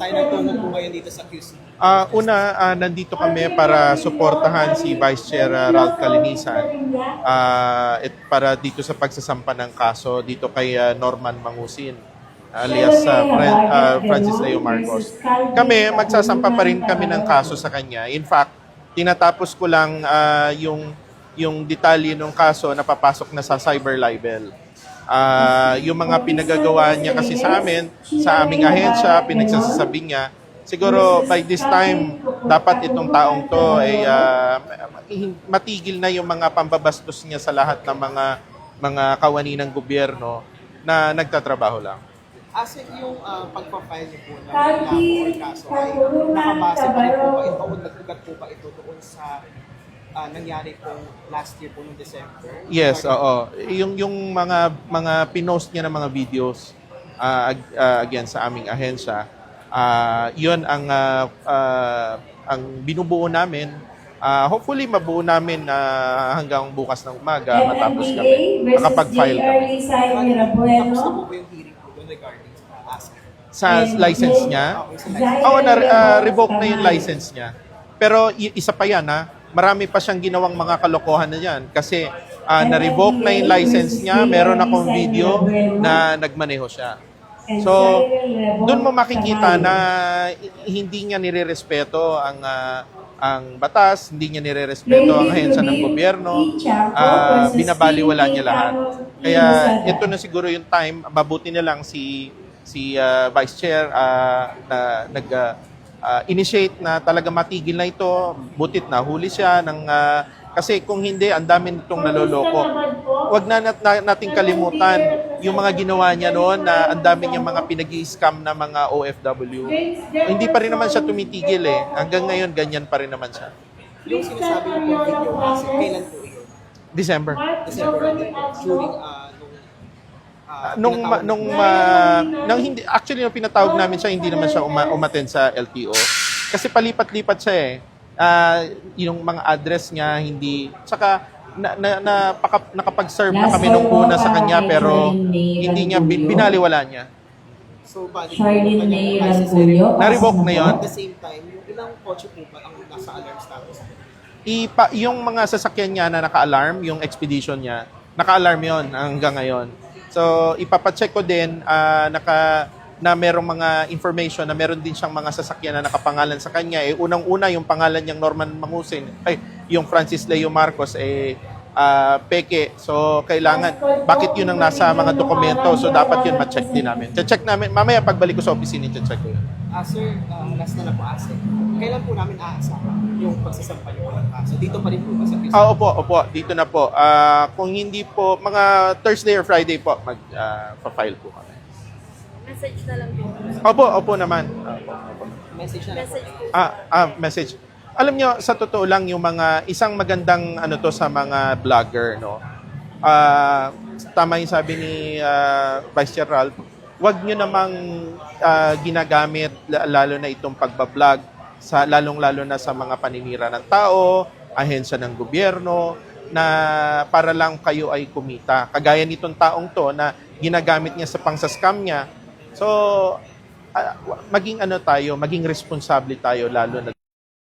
Tayo nagtungo po ngayon dito sa QC. Nandito kami para suportahan si Vice Chair Ralph Calinisan para dito sa pagsasampa ng kaso dito kay Norman Mangusin alias Francis Leo Marcos. Kami, magsasampa pa rin kami ng kaso sa kanya. In fact, tinatapos ko lang yung detalye ng kaso na papasok na sa cyber libel. Yung mga pinagagawa niya kasi sa amin, sa aming ahensya, pinagsasabi niya, siguro by this time, dapat itong taong to ay matigil na yung mga pambabastos niya sa lahat ng mga kawani ng gobyerno na nagtatrabaho lang. As in yung pagpapile niyo po ng reklamo or kaso ay nakabase pa rin po ba ito o nag-ugat po ba ito doon sa nangyari po last year po noong December? Yes, oo. Yung mga pinost niya ng mga videos again sa aming ahensya, yun ang binubuo namin. Hopefully mabuo namin hanggang bukas ng umaga matapos kami makapag-file kami. Tapos na po ba yung hearing po doon regarding sa asset? Sa license niya? Okay, sa license. Oo, revoke na yung license niya. Pero isa pa yan, marami pa siyang ginawang mga kalokohan na yan. Kasi na-revoke na yung license niya, meron akong video na nagmaneho siya. So, doon mo makikita na hindi niya nirerespeto ang batas, hindi niya nirerespeto ang ahensya ng gobyerno, binabaliwala niya lahat. Kaya ito na siguro yung time, mabuti na lang si Vice Chair na initiate na talaga matigil na ito, butit na huli siya kasi kung hindi, ang dami nitong naloloko. Huwag na nating kalimutan yung mga ginawa niya noon na ang dami niyang mga pinag-i-scam na mga OFW. Hindi pa rin naman siya tumitigil eh. Hanggang ngayon, ganyan pa rin naman siya. Yung sinasabi niyo po video asset, kailan po yun? December. December during Nung hindi, actually, nung pinatawag namin siya, hindi naman siya umattend sa LTO. Kasi palipat-lipat siya eh. Yung mga address niya, hindi, tsaka nakapag-serve na kami nung una sa kanya pero hindi niya, binaliwala niya. So, bali Charlene Na-revoke na yun. At the same time, yung ilang kotse po ba ang nasa alarm status? Yung mga sasakyan niya na naka-alarm, yung expedition niya, naka-alarm yon hanggang ngayon. So, ipapacheck ko din na merong mga information na meron din siyang mga sasakyan na nakapangalan sa kanya. Unang-una, yung pangalan niyang Norman Mangusin, yung Francis Leo Marcos, peke. So, kailangan, bakit yun ang nasa mga dokumento? So, dapat yun ma-check din namin. Check namin, mamaya pagbalik ko sa opisina, check ko yun. Sir, last na po asset. Kailan po namin aasahan yung pagsasampa niyo po ng kaso? Dito pa rin po ba sa QC? Opo, dito na po. Kung hindi po, mga Thursday or Friday po, mag-file po kami. Message na lang po. Opo naman. Opo. Message na lang po. Message po. Message. Alam nyo, sa totoo lang, yung isang magandang to sa mga vlogger, no? Tama yung sabi ni Vice Chair Ralph, wag nyo namang ginagamit, lalo na itong pagbablog, lalong-lalo na sa mga paninira ng tao, ahensya ng gobyerno, na para lang kayo ay kumita. Kagaya nitong taong to na ginagamit niya sa pang-scam niya. So, maging responsable tayo lalo na